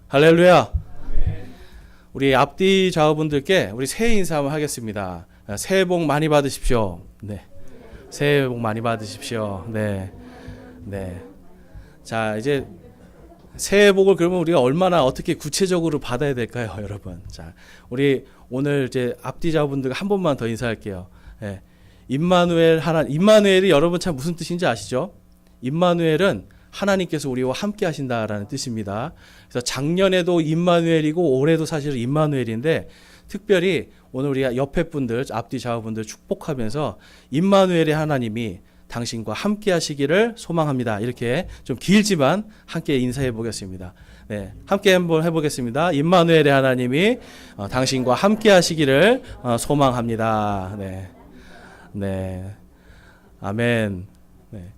할렐루야. 우리 앞뒤 좌우분들께 우리 새해 인사 한번 하겠습니다. 새해 복 많이 받으십시오. 네. 새해 복 많이 받으십시오. 네. 네. 자, 이제 새해 복을 그러면 우리가 얼마나 어떻게 구체적으로 받아야 될까요, 여러분? 자, 우리 오늘 이제 앞뒤 좌우분들 한 번만 더 인사할게요. 네. 임마누엘이 여러분 참 무슨 뜻인지 아시죠? 임마누엘은 하나님께서 우리와 함께 하신다라는 뜻입니다. 그래서 작년에도 임마누엘이고 올해도 사실은 임마누엘인데 특별히 오늘 우리가 옆에 분들, 앞뒤 좌우분들 축복하면서 임마누엘의 하나님이 당신과 함께 하시기를 소망합니다. 이렇게 좀 길지만 함께 인사해 보겠습니다. 네, 함께 한번 해보겠습니다. 임마누엘의 하나님이 당신과 함께 하시기를 소망합니다. 네, 네, 아멘. 네.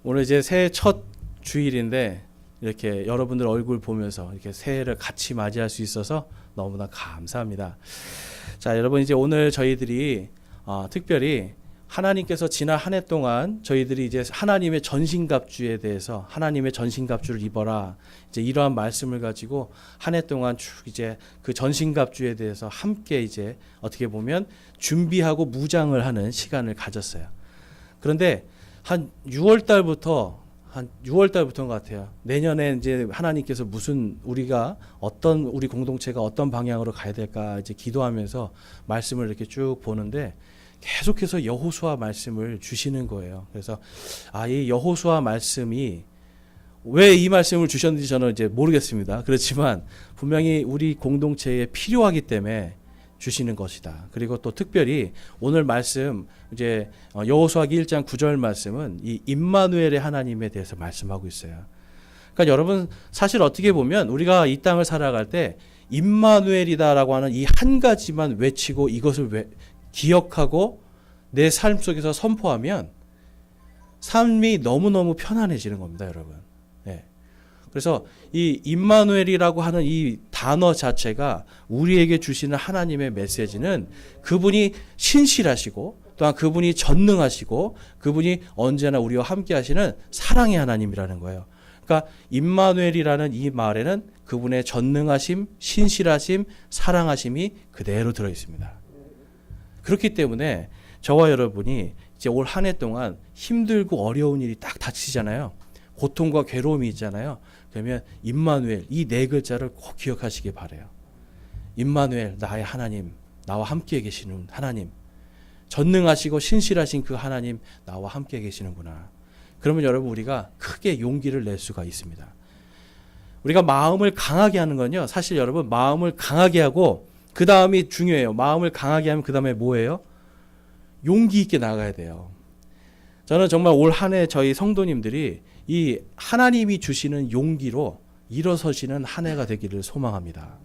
오늘 이제 새해 첫 주일인데 이렇게 여러분들 얼굴 보면서 이렇게 새해를 같이 맞이할 수 있어서 너무나 감사합니다. 자, 여러분 이제 오늘 저희들이 특별히 하나님께서 지난 한 해 동안 저희들이 이제 하나님의 전신갑주에 대해서 하나님의 전신갑주를 입어라 이제 이러한 말씀을 가지고 한 해 동안 쭉 이제 그 전신갑주에 대해서 함께 이제 어떻게 보면 준비하고 무장을 하는 시간을 가졌어요. 그런데 한 6월 달부터인 것 같아요. 내년에 이제 하나님께서 무슨 우리가 어떤 우리 공동체가 어떤 방향으로 가야 될까 이제 기도하면서 말씀을 이렇게 쭉 보는데 계속해서 여호수아 말씀을 주시는 거예요. 그래서 이 여호수아 말씀이 왜 이 말씀을 주셨는지 저는 이제 모르겠습니다. 그렇지만 분명히 우리 공동체에 필요하기 때문에 주시는 것이다. 그리고 또 특별히 오늘 말씀 이제 여호수아기 1장 9절 말씀은 이 임마누엘의 하나님에 대해서 말씀하고 있어요. 그러니까 여러분 사실 어떻게 보면 우리가 이 땅을 살아갈 때 임마누엘이다라고 하는 이 한 가지만 외치고 이것을 기억하고 내 삶 속에서 선포하면 삶이 너무너무 편안해지는 겁니다, 여러분. 네. 그래서 이 임마누엘이라고 하는 이 단어 자체가 우리에게 주시는 하나님의 메시지는 그분이 신실하시고 또한 그분이 전능하시고 그분이 언제나 우리와 함께 하시는 사랑의 하나님이라는 거예요. 그러니까 임마누엘이라는 이 말에는 그분의 전능하심, 신실하심, 사랑하심이 그대로 들어 있습니다. 그렇기 때문에 저와 여러분이 이제 올 한 해 동안 힘들고 어려운 일이 딱 닥치잖아요. 고통과 괴로움이 있잖아요. 그러면 임마누엘 이 네 글자를 꼭 기억하시기 바라요. 임마누엘 나의 하나님, 나와 함께 계시는 하나님, 전능하시고 신실하신 그 하나님 나와 함께 계시는구나. 그러면 여러분 우리가 크게 용기를 낼 수가 있습니다. 우리가 마음을 강하게 하는 건요. 사실 여러분 마음을 강하게 하고 그 다음이 중요해요. 마음을 강하게 하면 그 다음에 뭐예요? 용기 있게 나가야 돼요. 저는 정말 올 한 해 저희 성도님들이 이 하나님이 주시는 용기로 일어서시는 한 해가 되기를 소망합니다.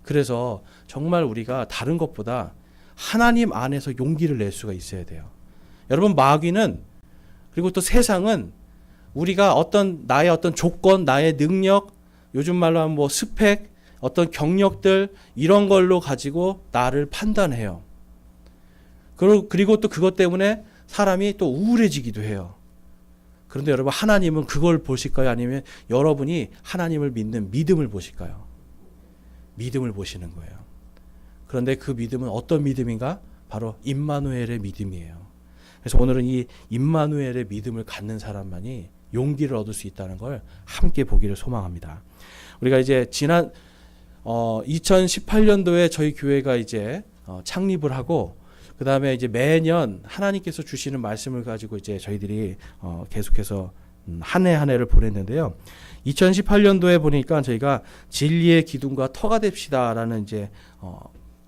그래서 정말 우리가 다른 것보다 하나님 안에서 용기를 낼 수가 있어야 돼요. 여러분 마귀는 그리고 또 세상은 우리가 나의 어떤 조건, 나의 능력, 요즘 말로 하면 뭐 스펙, 어떤 경력들 이런 걸로 가지고 나를 판단해요. 그리고 또 그것 때문에 사람이 또 우울해지기도 해요. 그런데 여러분 하나님은 그걸 보실까요? 아니면 여러분이 하나님을 믿는 믿음을 보실까요? 믿음을 보시는 거예요. 그런데 그 믿음은 어떤 믿음인가? 바로 임마누엘의 믿음이에요. 그래서 오늘은 이 임마누엘의 믿음을 갖는 사람만이 용기를 얻을 수 있다는 걸 함께 보기를 소망합니다. 우리가 이제 지난 2018년도에 저희 교회가 이제 창립을 하고 그 다음에 이제 매년 하나님께서 주시는 말씀을 가지고 이제 저희들이 계속해서 한 해 한 해를 보냈는데요. 2018년도에 보니까 저희가 진리의 기둥과 터가 됩시다라는 이제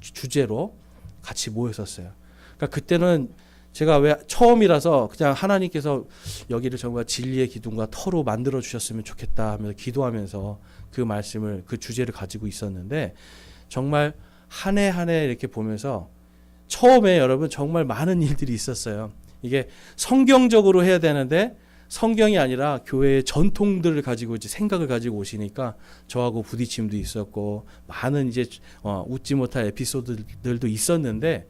주제로 같이 모였었어요. 그러니까 그때는 제가 왜 처음이라서 그냥 하나님께서 여기를 정말 진리의 기둥과 터로 만들어 주셨으면 좋겠다 하면서 기도하면서 그 말씀을 그 주제를 가지고 있었는데 정말 한 해 한 해 이렇게 보면서 처음에 여러분 정말 많은 일들이 있었어요. 이게 성경적으로 해야 되는데 성경이 아니라 교회의 전통들을 가지고 이제 생각을 가지고 오시니까 저하고 부딪힘도 있었고 많은 이제 웃지 못할 에피소드들도 있었는데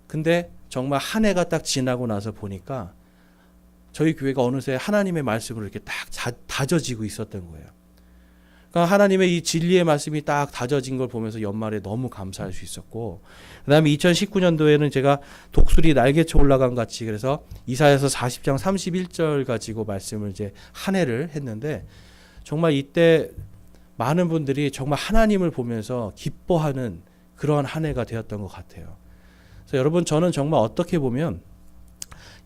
근데 정말 한 해가 딱 지나고 나서 보니까 저희 교회가 어느새 하나님의 말씀으로 이렇게 딱 다져지고 있었던 거예요. 그러니까 하나님의 이 진리의 말씀이 딱 다져진 걸 보면서 연말에 너무 감사할 수 있었고, 그다음에 2019년도에는 제가 독수리 날개쳐 올라간 같이, 그래서 이사야서 40장 31절 가지고 말씀을 이제 한 해를 했는데, 정말 이때 많은 분들이 정말 하나님을 보면서 기뻐하는 그러한 한 해가 되었던 것 같아요. 그래서 여러분, 저는 정말 어떻게 보면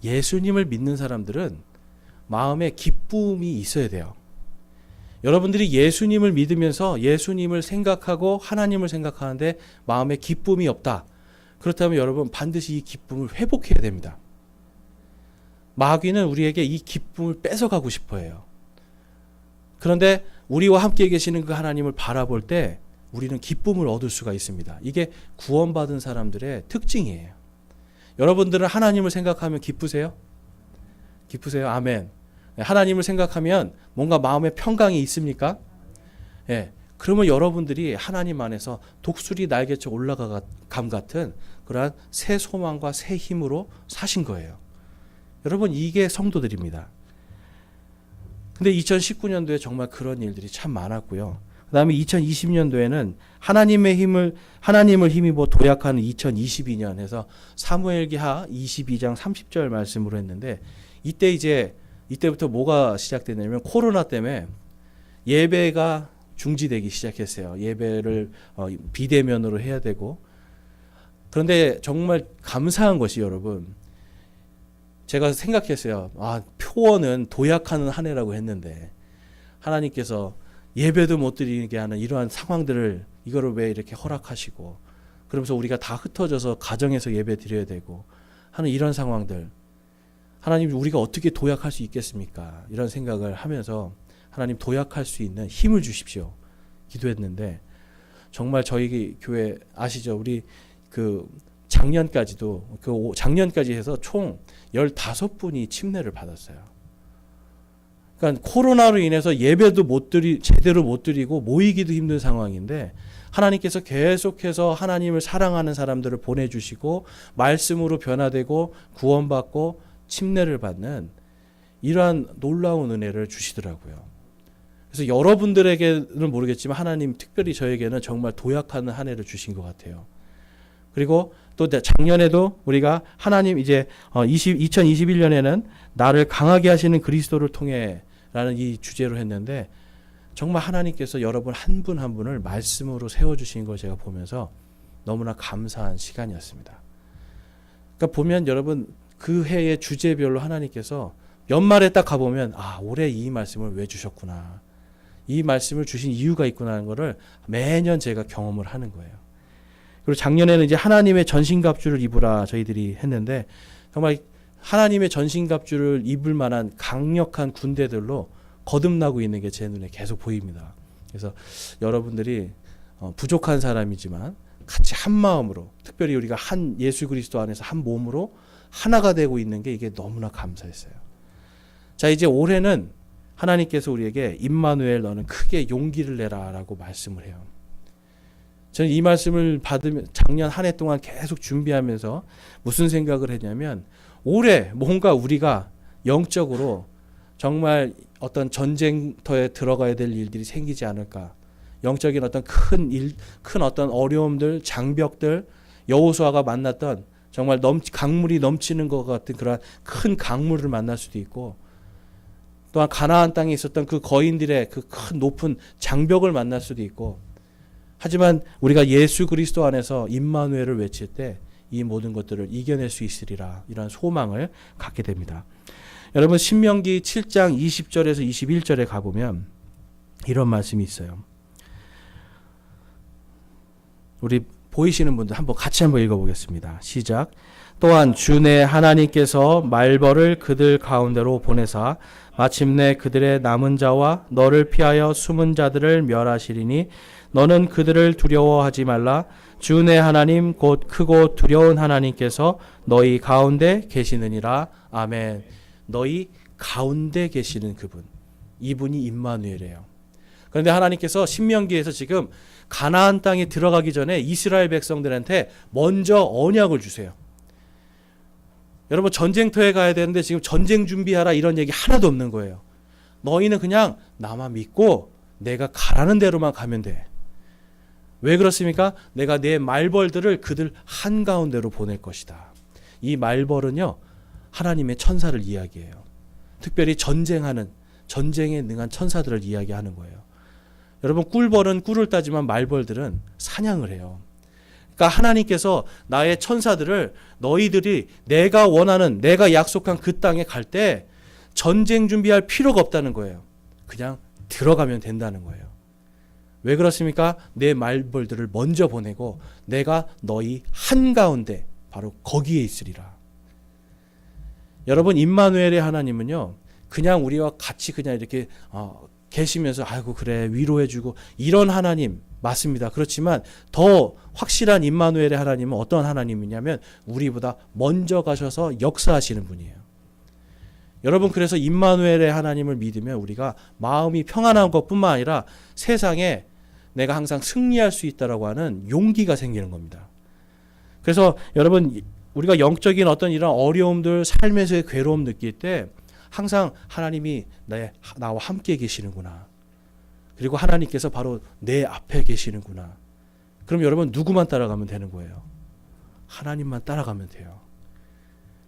예수님을 믿는 사람들은 마음에 기쁨이 있어야 돼요. 여러분들이 예수님을 믿으면서 예수님을 생각하고 하나님을 생각하는데 마음에 기쁨이 없다. 그렇다면 여러분, 반드시 이 기쁨을 회복해야 됩니다. 마귀는 우리에게 이 기쁨을 뺏어가고 싶어 해요. 그런데 우리와 함께 계시는 그 하나님을 바라볼 때 우리는 기쁨을 얻을 수가 있습니다. 이게 구원받은 사람들의 특징이에요. 여러분들은 하나님을 생각하면 기쁘세요? 기쁘세요? 아멘. 하나님을 생각하면 뭔가 마음에 평강이 있습니까? 예. 그러면 여러분들이 하나님 안에서 독수리 날개쳐 올라감 같은 그러한 새 소망과 새 힘으로 사신 거예요. 여러분, 이게 성도들입니다. 근데 2019년도에 정말 그런 일들이 참 많았고요. 그 다음에 2020년도에는 하나님을 힘입어 도약하는 2022년 해서 사무엘기하 22장 30절 말씀으로 했는데, 이때부터 뭐가 시작됐냐면 코로나 때문에 예배가 중지되기 시작했어요. 예배를 비대면으로 해야 되고. 그런데 정말 감사한 것이 여러분, 제가 생각했어요. 표어는 도약하는 한 해라고 했는데 하나님께서 예배도 못 드리게 하는 이러한 상황들을 이거를 왜 이렇게 허락하시고, 그러면서 우리가 다 흩어져서 가정에서 예배 드려야 되고 하는 이런 상황들, 하나님 우리가 어떻게 도약할 수 있겠습니까? 이런 생각을 하면서 하나님 도약할 수 있는 힘을 주십시오 기도했는데, 정말 저희 교회 아시죠? 우리 작년까지 해서 총 15분이 침례를 받았어요. 그러니까 코로나로 인해서 예배도 제대로 못 드리고 모이기도 힘든 상황인데, 하나님께서 계속해서 하나님을 사랑하는 사람들을 보내주시고 말씀으로 변화되고 구원받고 침례를 받는 이러한 놀라운 은혜를 주시더라고요. 그래서 여러분들에게는 모르겠지만 하나님 특별히 저에게는 정말 도약하는 한 해를 주신 것 같아요. 그리고 또 작년에도 우리가 하나님 2021년에는 나를 강하게 하시는 그리스도를 통해 라는 이 주제로 했는데, 정말 하나님께서 여러분 한 분 한 분을 말씀으로 세워주신 걸 제가 보면서 너무나 감사한 시간이었습니다. 그러니까 보면 여러분 그 해의 주제별로 하나님께서 연말에 딱 가보면 올해 이 말씀을 왜 주셨구나, 이 말씀을 주신 이유가 있구나 하는 거를 매년 제가 경험을 하는 거예요. 그리고 작년에는 이제 하나님의 전신갑주를 입으라 저희들이 했는데, 정말 하나님의 전신갑주를 입을 만한 강력한 군대들로 거듭나고 있는 게 제 눈에 계속 보입니다. 그래서 여러분들이 부족한 사람이지만 같이 한 마음으로, 특별히 우리가 한 예수 그리스도 안에서 한 몸으로 하나가 되고 있는 게 이게 너무나 감사했어요. 자, 이제 올해는 하나님께서 우리에게 임마누엘 너는 크게 용기를 내라 라고 말씀을 해요. 저는 이 말씀을 받으면 작년 한 해 동안 계속 준비하면서 무슨 생각을 했냐면, 올해 뭔가 우리가 영적으로 정말 어떤 전쟁터에 들어가야 될 일들이 생기지 않을까, 영적인 어떤 큰 어떤 어려움들, 장벽들, 여호수아가 만났던 정말 강물이 넘치는 것 같은 그런 큰 강물을 만날 수도 있고, 또한 가나안 땅에 있었던 그 거인들의 그 큰 높은 장벽을 만날 수도 있고, 하지만 우리가 예수 그리스도 안에서 임마누엘을 외칠 때 이 모든 것들을 이겨낼 수 있으리라, 이런 소망을 갖게 됩니다. 여러분, 신명기 7장 20절에서 21절에 가보면 이런 말씀이 있어요. 우리 보이시는 분들 같이 한번 읽어보겠습니다. 시작. 또한 주 내 하나님께서 말벌을 그들 가운데로 보내사 마침내 그들의 남은 자와 너를 피하여 숨은 자들을 멸하시리니 너는 그들을 두려워하지 말라. 주 내 하나님 곧 크고 두려운 하나님께서 너희 가운데 계시느니라. 아멘. 너희 가운데 계시는 그분, 이분이 임마누엘이에요. 그런데 하나님께서 신명기에서 지금 가나안 땅에 들어가기 전에 이스라엘 백성들한테 먼저 언약을 주세요. 여러분, 전쟁터에 가야 되는데 지금 전쟁 준비하라 이런 얘기 하나도 없는 거예요. 너희는 그냥 나만 믿고 내가 가라는 대로만 가면 돼. 왜 그렇습니까? 내가 내 말벌들을 그들 한가운데로 보낼 것이다. 이 말벌은요, 하나님의 천사를 이야기해요. 특별히 전쟁에 능한 천사들을 이야기하는 거예요. 여러분, 꿀벌은 꿀을 따지만 말벌들은 사냥을 해요. 그러니까 하나님께서 나의 천사들을 너희들이 내가 원하는, 내가 약속한 그 땅에 갈 때 전쟁 준비할 필요가 없다는 거예요. 그냥 들어가면 된다는 거예요. 왜 그렇습니까? 내 말벌들을 먼저 보내고 내가 너희 한가운데 바로 거기에 있으리라. 여러분, 임마누엘의 하나님은요, 그냥 우리와 같이 그냥 이렇게 계시면서 아이고 그래 위로해주고 이런 하나님 맞습니다. 그렇지만 더 확실한 임마누엘의 하나님은 어떤 하나님이냐면 우리보다 먼저 가셔서 역사하시는 분이에요. 여러분, 그래서 임마누엘의 하나님을 믿으면 우리가 마음이 평안한 것뿐만 아니라 세상에 내가 항상 승리할 수 있다라고 하는 용기가 생기는 겁니다. 그래서 여러분, 우리가 영적인 어떤 이런 어려움들, 삶에서의 괴로움 느낄 때 항상 하나님이 나와 함께 계시는구나. 그리고 하나님께서 바로 내 앞에 계시는구나. 그럼 여러분, 누구만 따라가면 되는 거예요? 하나님만 따라가면 돼요.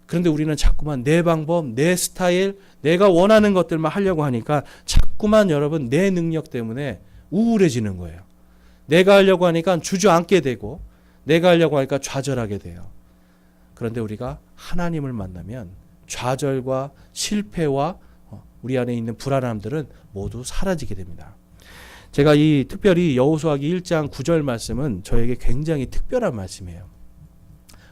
그런데 우리는 자꾸만 내 방법, 내 스타일, 내가 원하는 것들만 하려고 하니까 자꾸만 여러분 내 능력 때문에 우울해지는 거예요. 내가 하려고 하니까 주저앉게 되고 내가 하려고 하니까 좌절하게 돼요. 그런데 우리가 하나님을 만나면 좌절과 실패와 우리 안에 있는 불안함들은 모두 사라지게 됩니다. 제가 특별히 여호수아기 1장 9절 말씀은 저에게 굉장히 특별한 말씀이에요.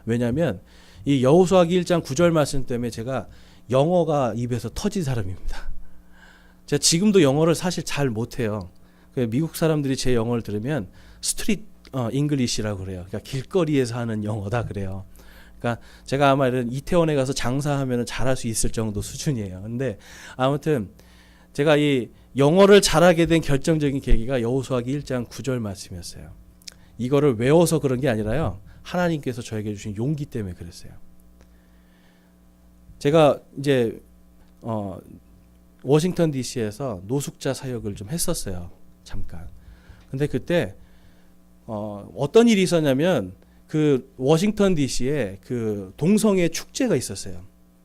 왜냐하면 이 여호수아기 1장 9절 말씀 때문에 제가 영어가 입에서 터진 사람입니다. 제가 지금도 영어를 사실 잘 못해요. 미국 사람들이 제 영어를 들으면 스트릿 잉글리시라고 그래요. 그러니까 길거리에서 하는 영어다 그래요. 그러니까 제가 아마 이런 이태원에 가서 장사하면 잘할 수 있을 정도 수준이에요. 근데 아무튼 제가 이 영어를 잘하게 된 결정적인 계기가 여호수아기 1장 9절 말씀이었어요. 이거를 외워서 그런 게 아니라요, 하나님께서 저에게 주신 용기 때문에 그랬어요. 제가 이제 워싱턴 DC에서 노숙자 사역을 좀 했었어요. 잠깐. 근데 그때 어떤 일이 있었냐면 그 워싱턴 DC에 그 동성애 축제가 있었어요.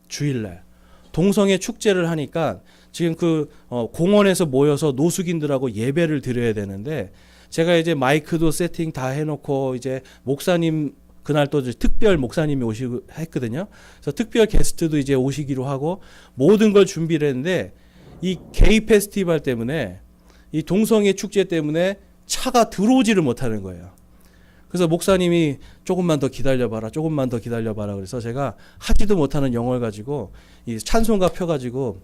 주일날. 동성애 축제를 하니까 지금 그 공원에서 모여서 노숙인들하고 예배를 드려야 되는데 제가 이제 마이크도 세팅 다 해놓고 이제 목사님 그날 또 특별 목사님이 오시고 했거든요. 그래서 특별 게스트도 이제 오시기로 하고 모든 걸 준비를 했는데 이 게이 페스티벌 때문에 이 동성애 축제 때문에 차가 들어오지를 못하는 거예요. 그래서 목사님이 조금만 더 기다려봐라, 조금만 더 기다려봐라. 그래서 제가 하지도 못하는 영어를 가지고 이 찬송가 펴가지고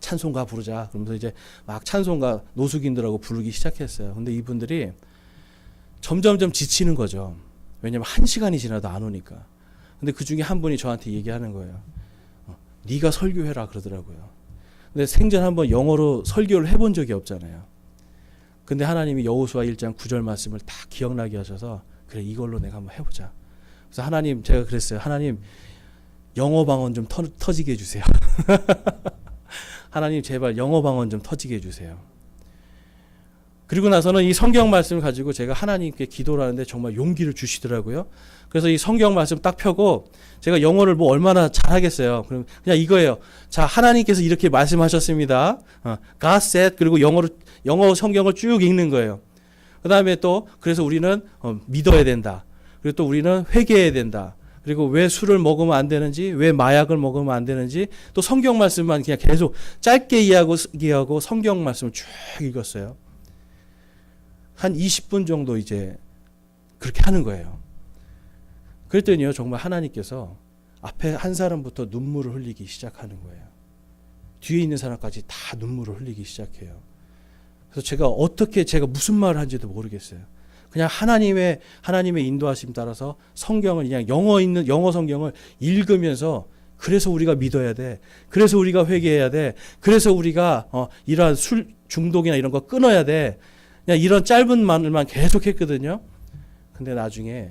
찬송가 부르자. 그러면서 이제 막 찬송가 노숙인들하고 부르기 시작했어요. 근데 이분들이 점점점 지치는 거죠. 왜냐면 1시간이 지나도 안 오니까. 근데 그 중에 한 분이 저한테 얘기하는 거예요. 네가 설교해라 그러더라고요. 근데 생전 한번 영어로 설교를 해본 적이 없잖아요. 근데 하나님이 여호수아 1장 9절 말씀을 다 기억나게 하셔서 그래 이걸로 내가 한번 해보자. 그래서 하나님, 제가 그랬어요. 하나님 영어 방언 좀 터지게 해주세요. 하나님 제발 영어 방언 좀 터지게 해주세요. 그리고 나서는 이 성경 말씀을 가지고 제가 하나님께 기도를 하는데 정말 용기를 주시더라고요. 그래서 이 성경 말씀 딱 펴고 제가 영어를 뭐 얼마나 잘하겠어요. 그럼 그냥 이거예요. 자, 하나님께서 이렇게 말씀하셨습니다. God said. 그리고 영어 성경을 쭉 읽는 거예요. 그 다음에 또 그래서 우리는 믿어야 된다. 그리고 또 우리는 회개해야 된다. 그리고 왜 술을 먹으면 안 되는지, 왜 마약을 먹으면 안 되는지, 또 성경 말씀만 그냥 계속 짧게 이해하고 성경 말씀을 쭉 읽었어요. 한 20분 정도 이제 그렇게 하는 거예요. 그랬더니요, 정말 하나님께서 앞에 한 사람부터 눈물을 흘리기 시작하는 거예요. 뒤에 있는 사람까지 다 눈물을 흘리기 시작해요. 그래서 제가 무슨 말을 한지도 모르겠어요. 그냥 하나님의 인도하심 따라서 성경을 그냥 영어 성경을 읽으면서 그래서 우리가 믿어야 돼. 그래서 우리가 회개해야 돼. 그래서 우리가 이러한 술 중독이나 이런 거 끊어야 돼. 그냥 이런 짧은 말만 계속 했거든요. 근데 나중에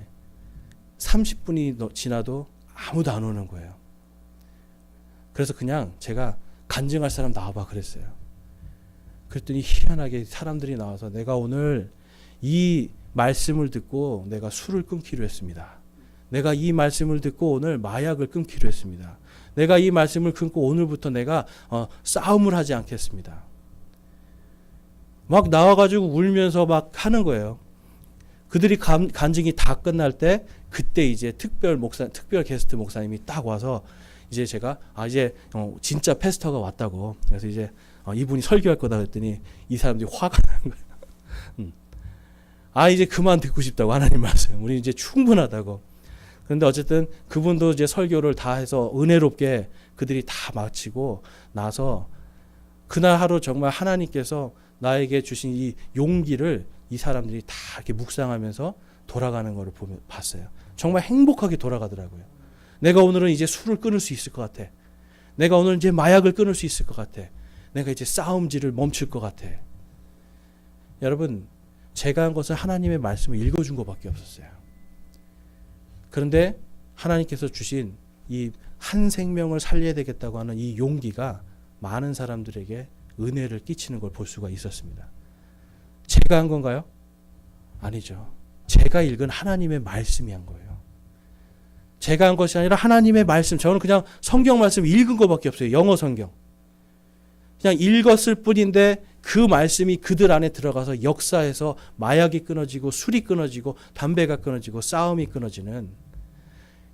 30분이 지나도 아무도 안 오는 거예요. 그래서 그냥 제가 간증할 사람 나와봐 그랬어요. 그랬더니 희한하게 사람들이 나와서 내가 오늘 이 말씀을 듣고 내가 술을 끊기로 했습니다. 내가 이 말씀을 듣고 오늘 마약을 끊기로 했습니다. 내가 이 말씀을 끊고 오늘부터 내가 싸움을 하지 않겠습니다. 막 나와가지고 울면서 막 하는 거예요. 그들이 간증이 다 끝날 때 그때 이제 특별 게스트 목사님이 딱 와서 이제 제가 이제 진짜 패스터가 왔다고. 그래서 이제 이분이 설교할 거다 그랬더니 이 사람들이 화가 나는 거예요. 이제 그만 듣고 싶다고 하나님 말씀. 우리 이제 충분하다고. 그런데 어쨌든 그분도 이제 설교를 다 해서 은혜롭게 그들이 다 마치고 나서 그날 하루 정말 하나님께서 나에게 주신 이 용기를 이 사람들이 다 이렇게 묵상하면서 돌아가는 것을 봤어요. 정말 행복하게 돌아가더라고요. 내가 오늘은 이제 술을 끊을 수 있을 것 같아. 내가 오늘 이제 마약을 끊을 수 있을 것 같아. 내가 이제 싸움질을 멈출 것 같아. 여러분, 제가 한 것은 하나님의 말씀을 읽어준 것밖에 없었어요. 그런데 하나님께서 주신 이 한 생명을 살려야 되겠다고 하는 이 용기가 많은 사람들에게 은혜를 끼치는 걸 볼 수가 있었습니다. 제가 한 건가요? 아니죠. 제가 읽은 하나님의 말씀이 한 거예요. 제가 한 것이 아니라 하나님의 말씀. 저는 그냥 성경 말씀 읽은 것밖에 없어요. 영어 성경. 그냥 읽었을 뿐인데 그 말씀이 그들 안에 들어가서 역사에서 마약이 끊어지고 술이 끊어지고 담배가 끊어지고 싸움이 끊어지는.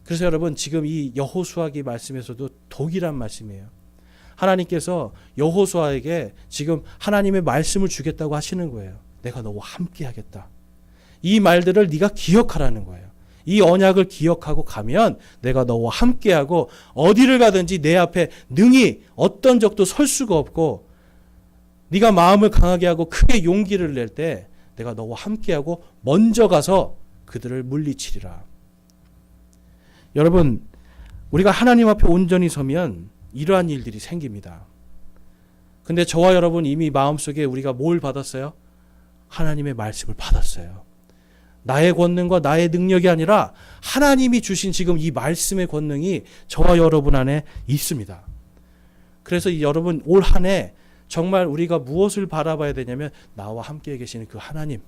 그래서 여러분 지금 이 여호수아기 말씀에서도 동일한 말씀이에요. 하나님께서 여호수아에게 지금 하나님의 말씀을 주겠다고 하시는 거예요. 내가 너와 함께 하겠다. 이 말들을 네가 기억하라는 거예요. 이 언약을 기억하고 가면 내가 너와 함께하고 어디를 가든지 내 앞에 능히 어떤 적도 설 수가 없고 네가 마음을 강하게 하고 크게 용기를 낼 때 내가 너와 함께하고 먼저 가서 그들을 물리치리라. 여러분, 우리가 하나님 앞에 온전히 서면 이러한 일들이 생깁니다. 근데 저와 여러분 이미 마음속에 우리가 뭘 받았어요? 하나님의 말씀을 받았어요. 나의 권능과 나의 능력이 아니라 하나님이 주신 지금 이 말씀의 권능이 저와 여러분 안에 있습니다. 그래서 여러분 올 한 해 정말 우리가 무엇을 바라봐야 되냐면 나와 함께 계시는 그 하나님,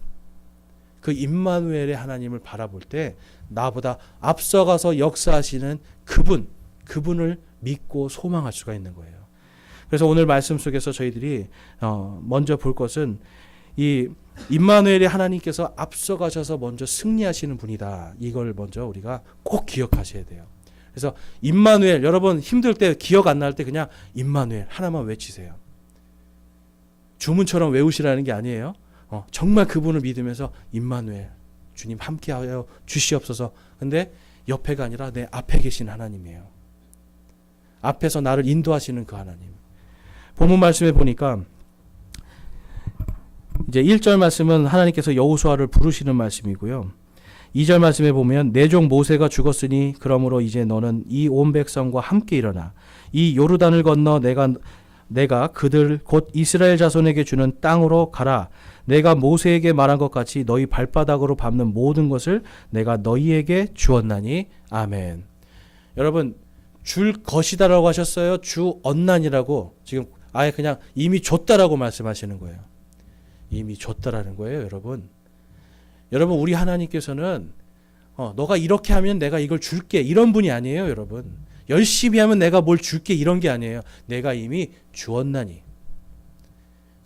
그 임마누엘의 하나님을 바라볼 때 나보다 앞서가서 역사하시는 그분을 믿고 소망할 수가 있는 거예요. 그래서 오늘 말씀 속에서 저희들이 먼저 볼 것은 이 임마누엘의 하나님께서 앞서가셔서 먼저 승리하시는 분이다. 이걸 먼저 우리가 꼭 기억하셔야 돼요. 그래서 임마누엘, 여러분 힘들 때 기억 안 날 때 그냥 임마누엘 하나만 외치세요. 주문처럼 외우시라는 게 아니에요. 정말 그분을 믿으면서 임마누엘, 주님 함께하여 주시옵소서. 근데 옆에가 아니라 내 앞에 계신 하나님이에요. 앞에서 나를 인도하시는 그 하나님. 본문 말씀에 보니까 이제 1절 말씀은 하나님께서 여호수아를 부르시는 말씀이고요. 2절 말씀에 보면 내 종 모세가 죽었으니 그러므로 이제 너는 이 온 백성과 함께 일어나 이 요르단을 건너 내가 그들 곧 이스라엘 자손에게 주는 땅으로 가라. 내가 모세에게 말한 것 같이 너희 발바닥으로 밟는 모든 것을 내가 너희에게 주었나니. 아멘. 여러분, 줄 것이다라고 하셨어요? 주었나니라고 지금 아예 그냥 이미 줬다라고 말씀하시는 거예요. 이미 줬다라는 거예요, 여러분. 여러분, 우리 하나님께서는 너가 이렇게 하면 내가 이걸 줄게 이런 분이 아니에요, 여러분. 열심히 하면 내가 뭘 줄게 이런 게 아니에요. 내가 이미 주었나니.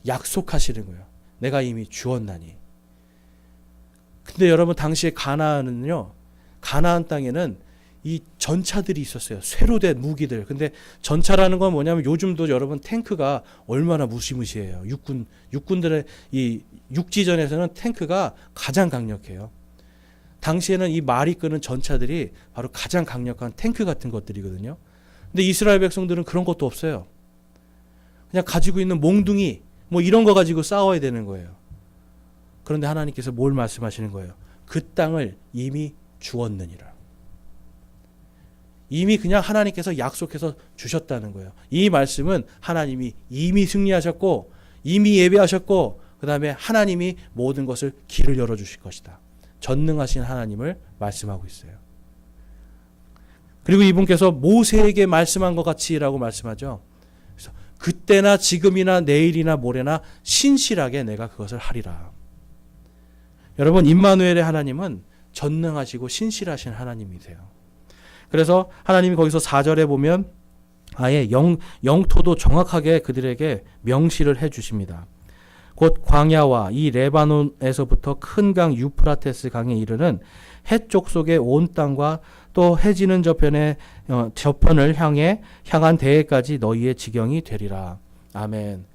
약속하시는 거예요. 내가 이미 주었나니. 근데 여러분 당시에 가나안은요. 가나안 땅에는 이 전차들이 있었어요. 쇠로 된 무기들. 근데 전차라는 건 뭐냐면 요즘도 여러분 탱크가 얼마나 무시무시해요. 육군들의 이 육지전에서는 탱크가 가장 강력해요. 당시에는 이 말이 끄는 전차들이 바로 가장 강력한 탱크 같은 것들이거든요. 근데 이스라엘 백성들은 그런 것도 없어요. 그냥 가지고 있는 몽둥이 뭐 이런 거 가지고 싸워야 되는 거예요. 그런데 하나님께서 뭘 말씀하시는 거예요? 그 땅을 이미 주었느니라. 이미 그냥 하나님께서 약속해서 주셨다는 거예요. 이 말씀은 하나님이 이미 승리하셨고 이미 예배하셨고 그 다음에 하나님이 모든 것을 길을 열어주실 것이다. 전능하신 하나님을 말씀하고 있어요. 그리고 이분께서 모세에게 말씀한 것 같이라고 말씀하죠. 그래서 그때나 지금이나 내일이나 모레나 신실하게 내가 그것을 하리라. 여러분, 임마누엘의 하나님은 전능하시고 신실하신 하나님이세요. 그래서 하나님이 거기서 4절에 보면 아예 영토도 정확하게 그들에게 명시를 해 주십니다. 곧 광야와 이 레바논에서부터 큰 강 유프라테스 강에 이르는 해쪽 속의 온 땅과 또 해지는 저편을 향한 대해까지 너희의 지경이 되리라. 아멘.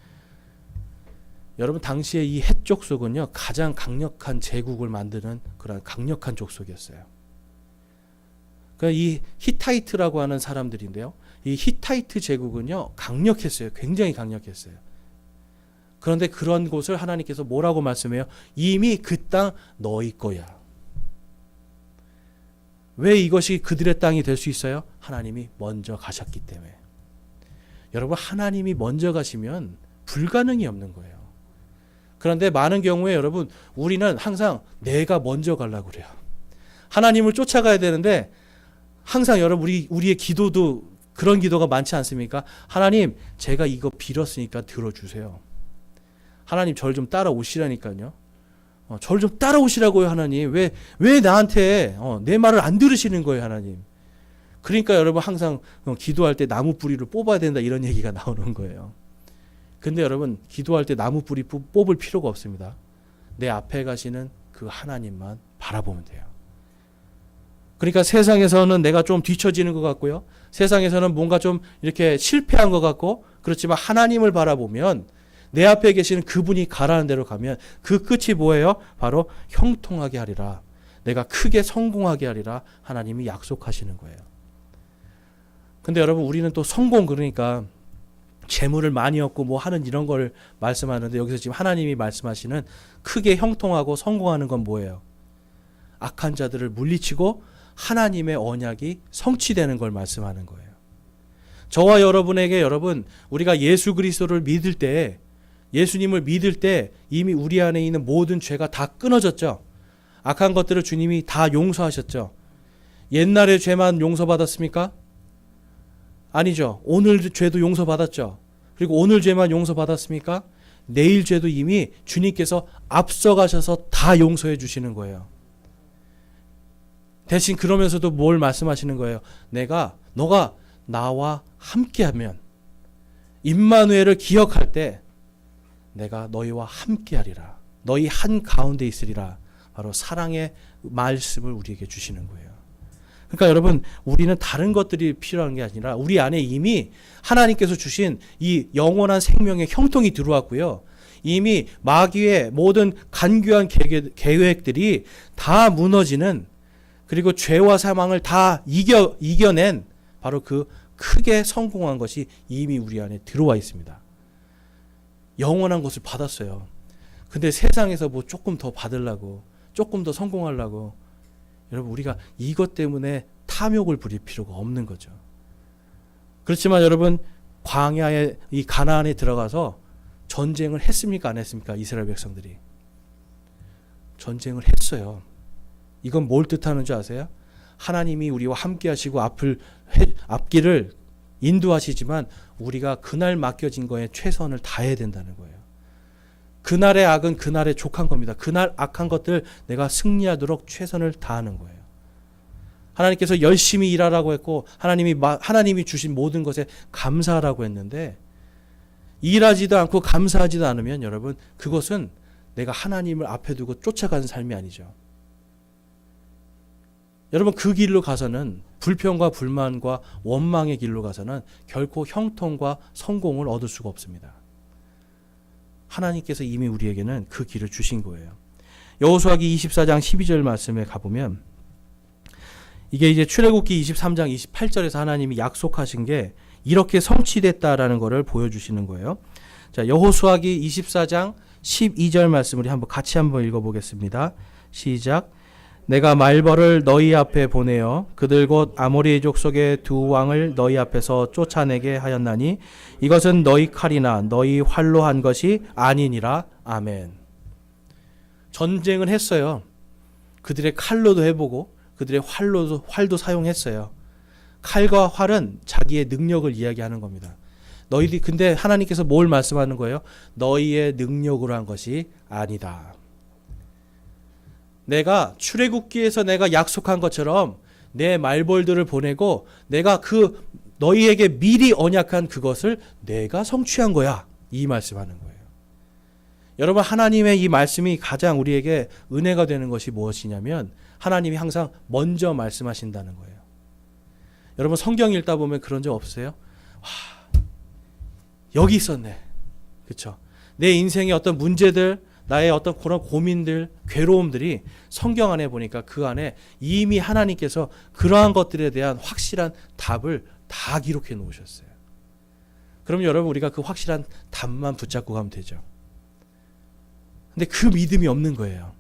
여러분, 당시에 이 해쪽 속은요, 가장 강력한 제국을 만드는 그런 강력한 족속이었어요. 그러니까 이 히타이트라고 하는 사람들인데요, 이 히타이트 제국은요, 강력했어요. 굉장히 강력했어요. 그런데 그런 곳을 하나님께서 뭐라고 말씀해요? 이미 그 땅 너희 거야. 왜 이것이 그들의 땅이 될 수 있어요? 하나님이 먼저 가셨기 때문에. 여러분, 하나님이 먼저 가시면 불가능이 없는 거예요. 그런데 많은 경우에 여러분, 우리는 항상 내가 먼저 가려고 그래요. 하나님을 쫓아가야 되는데 항상 여러분, 우리의 기도도 그런 기도가 많지 않습니까? 하나님, 제가 이거 빌었으니까 들어주세요. 하나님, 저를 좀 따라오시라니까요. 저를 좀 따라오시라고요, 하나님. 왜 나한테 내 말을 안 들으시는 거예요, 하나님. 그러니까 여러분, 항상 기도할 때 나무 뿌리를 뽑아야 된다, 이런 얘기가 나오는 거예요. 근데 여러분, 기도할 때 나무 뿌리 뽑을 필요가 없습니다. 내 앞에 가시는 그 하나님만 바라보면 돼요. 그러니까 세상에서는 내가 좀 뒤처지는 것 같고요, 세상에서는 뭔가 좀 이렇게 실패한 것 같고, 그렇지만 하나님을 바라보면 내 앞에 계시는 그분이 가라는 대로 가면 그 끝이 뭐예요? 바로 형통하게 하리라. 내가 크게 성공하게 하리라. 하나님이 약속하시는 거예요. 근데 여러분, 우리는 또 성공, 그러니까 재물을 많이 얻고 뭐 하는 이런 걸 말씀하는데, 여기서 지금 하나님이 말씀하시는 크게 형통하고 성공하는 건 뭐예요? 악한 자들을 물리치고 하나님의 언약이 성취되는 걸 말씀하는 거예요. 저와 여러분에게, 여러분, 우리가 예수 그리스도를 믿을 때, 예수님을 믿을 때 이미 우리 안에 있는 모든 죄가 다 끊어졌죠. 악한 것들을 주님이 다 용서하셨죠. 옛날의 죄만 용서받았습니까? 아니죠. 오늘 죄도 용서받았죠. 그리고 오늘 죄만 용서받았습니까? 내일 죄도 이미 주님께서 앞서가셔서 다 용서해 주시는 거예요. 대신 그러면서도 뭘 말씀하시는 거예요? 너가 나와 함께하면, 임마누엘을 기억할 때 내가 너희와 함께하리라. 너희 한가운데 있으리라. 바로 사랑의 말씀을 우리에게 주시는 거예요. 그러니까 여러분, 우리는 다른 것들이 필요한 게 아니라 우리 안에 이미 하나님께서 주신 이 영원한 생명의 형통이 들어왔고요, 이미 마귀의 모든 간교한 계획들이 다 무너지는, 그리고 죄와 사망을 다 이겨낸 바로 그 크게 성공한 것이 이미 우리 안에 들어와 있습니다. 영원한 것을 받았어요. 근데 세상에서 뭐 조금 더 받으려고, 조금 더 성공하려고, 여러분, 우리가 이것 때문에 탐욕을 부릴 필요가 없는 거죠. 그렇지만 여러분, 광야에, 이 가나안에 들어가서 전쟁을 했습니까, 안 했습니까? 이스라엘 백성들이 전쟁을 했어요. 이건 뭘 뜻하는 줄 아세요? 하나님이 우리와 함께 하시고 앞길을 인도하시지만 우리가 그날 맡겨진 거에 최선을 다해야 된다는 거예요. 그날의 악은 그날에 족한 겁니다. 그날 악한 것들 내가 승리하도록 최선을 다하는 거예요. 하나님께서 열심히 일하라고 했고, 하나님이 주신 모든 것에 감사하라고 했는데, 일하지도 않고 감사하지도 않으면 여러분, 그것은 내가 하나님을 앞에 두고 쫓아가는 삶이 아니죠. 여러분, 그 길로 가서는, 불평과 불만과 원망의 길로 가서는 결코 형통과 성공을 얻을 수가 없습니다. 하나님께서 이미 우리에게는 그 길을 주신 거예요. 여호수아기 24장 12절 말씀에 가보면, 이게 이제 출애굽기 23장 28절에서 하나님이 약속하신 게 이렇게 성취됐다라는 것을 보여주시는 거예요. 자, 여호수아기 24장 12절 말씀을 같이 한번 읽어보겠습니다. 시작. 내가 말벌을 너희 앞에 보내어 그들 곧 아모리 족속의 두 왕을 너희 앞에서 쫓아내게 하였나니 이것은 너희 칼이나 너희 활로 한 것이 아니니라. 아멘. 전쟁을 했어요. 그들의 칼로도 해보고 그들의 활도 사용했어요. 칼과 활은 자기의 능력을 이야기하는 겁니다. 너희들이 근데 하나님께서 뭘 말씀하는 거예요? 너희의 능력으로 한 것이 아니다. 내가 출애굽기에서 내가 약속한 것처럼 내 말벌들을 보내고 내가 그 너희에게 미리 언약한 그것을 내가 성취한 거야. 이 말씀하는 거예요. 여러분, 하나님의 이 말씀이 가장 우리에게 은혜가 되는 것이 무엇이냐면 하나님이 항상 먼저 말씀하신다는 거예요. 여러분, 성경 읽다 보면 그런 적 없으세요? 와, 여기 있었네. 그렇죠? 내 인생의 어떤 문제들, 나의 어떤 그런 고민들, 괴로움들이 성경 안에 보니까 그 안에 이미 하나님께서 그러한 것들에 대한 확실한 답을 다 기록해 놓으셨어요. 그럼 여러분, 우리가 그 확실한 답만 붙잡고 가면 되죠. 근데 그 믿음이 없는 거예요.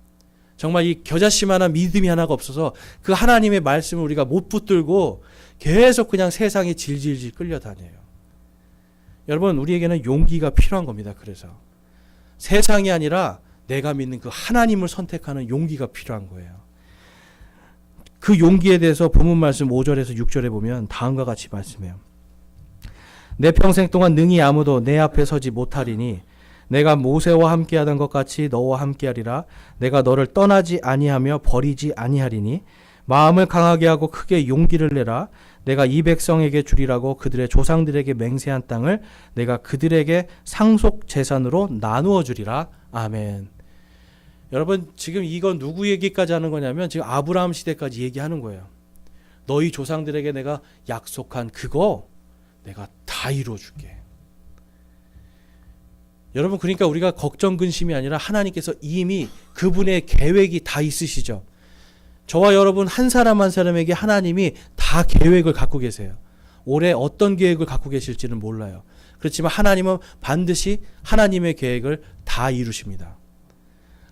정말 이 겨자씨만한 믿음이 하나가 없어서 그 하나님의 말씀을 우리가 못 붙들고 계속 그냥 세상에 질질질 끌려다녀요. 여러분, 우리에게는 용기가 필요한 겁니다. 그래서 세상이 아니라 내가 믿는 그 하나님을 선택하는 용기가 필요한 거예요. 그 용기에 대해서 본문 말씀 5절에서 6절에 보면 다음과 같이 말씀해요. 내 평생 동안 능히 아무도 내 앞에 서지 못하리니 내가 모세와 함께하던 것 같이 너와 함께하리라. 내가 너를 떠나지 아니하며 버리지 아니하리니 마음을 강하게 하고 크게 용기를 내라. 내가 이 백성에게 주리라고 그들의 조상들에게 맹세한 땅을 내가 그들에게 상속 재산으로 나누어 주리라. 아멘. 여러분, 지금 이건 누구 얘기까지 하는 거냐면 지금 아브라함 시대까지 얘기하는 거예요. 너희 조상들에게 내가 약속한 그거 내가 다 이루어 줄게. 여러분, 그러니까 우리가 걱정 근심이 아니라 하나님께서 이미 그분의 계획이 다 있으시죠. 저와 여러분 한 사람 한 사람에게 하나님이 다 계획을 갖고 계세요. 올해 어떤 계획을 갖고 계실지는 몰라요. 그렇지만 하나님은 반드시 하나님의 계획을 다 이루십니다.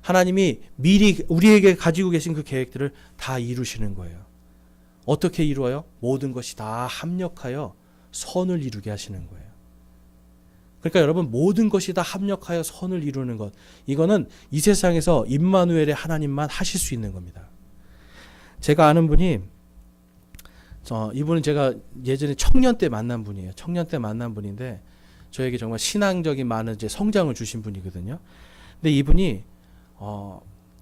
하나님이 미리 우리에게 가지고 계신 그 계획들을 다 이루시는 거예요. 어떻게 이루어요? 모든 것이 다 합력하여 선을 이루게 하시는 거예요. 그러니까 여러분, 모든 것이 다 합력하여 선을 이루는 것, 이거는 이 세상에서 임마누엘의 하나님만 하실 수 있는 겁니다. 제가 아는 분이, 이분은 제가 예전에 청년 때 만난 분이에요. 청년 때 만난 분인데 저에게 정말 신앙적인 많은 이제 성장을 주신 분이거든요. 근데 이분이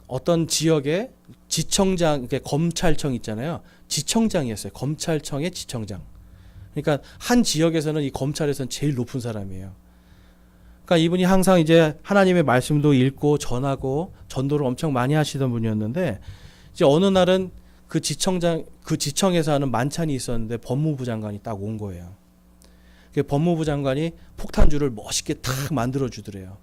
어떤 지역에 지청장, 검찰청 있잖아요. 지청장이었어요. 검찰청의 지청장. 그러니까 한 지역에서는 이 검찰에서는 제일 높은 사람이에요. 그러니까 이분이 항상 이제 하나님의 말씀도 읽고 전하고 전도를 엄청 많이 하시던 분이었는데 이제 어느 날은 그 지청에서 하는 만찬이 있었는데 법무부 장관이 딱 온 거예요. 법무부 장관이 폭탄주를 멋있게 탁 만들어 주더래요.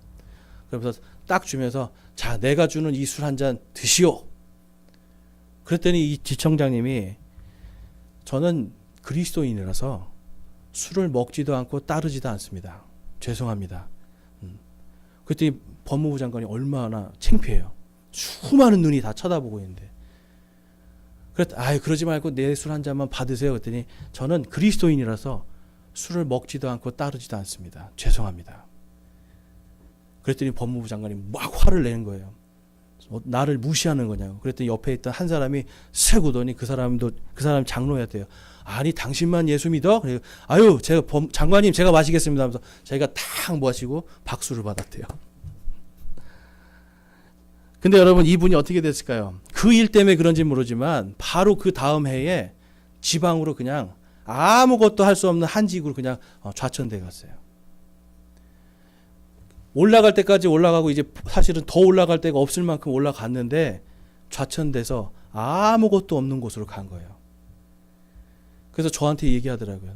그래서 딱 주면서 자, 내가 주는 이 술 한 잔 드시오. 그랬더니 이 지청장님이 저는 그리스도인이라서 술을 먹지도 않고 따르지도 않습니다. 죄송합니다. 그랬더니 법무부 장관이 얼마나 창피해요. 수많은 눈이 다 쳐다보고 있는데. 그러지 말고 내 술 한 잔만 받으세요. 그랬더니 저는 그리스도인이라서 술을 먹지도 않고 따르지도 않습니다. 죄송합니다. 그랬더니 법무부 장관이 막 화를 내는 거예요. 나를 무시하는 거냐고. 그랬더니 옆에 있던 한 사람이 쓱 오더니 그 사람 장로였대요. 아니, 당신만 예수 믿어? 아유, 장관님 제가 마시겠습니다 하면서 자기가 탁 마시고 박수를 받았대요. 근데 여러분, 이분이 어떻게 됐을까요? 그 일 때문에 그런지 모르지만 바로 그 다음 해에 지방으로 그냥 아무것도 할 수 없는 한직으로 그냥 좌천돼 갔어요. 올라갈 때까지 올라가고 이제 사실은 더 올라갈 데가 없을 만큼 올라갔는데 좌천돼서 아무것도 없는 곳으로 간 거예요. 그래서 저한테 얘기하더라고요.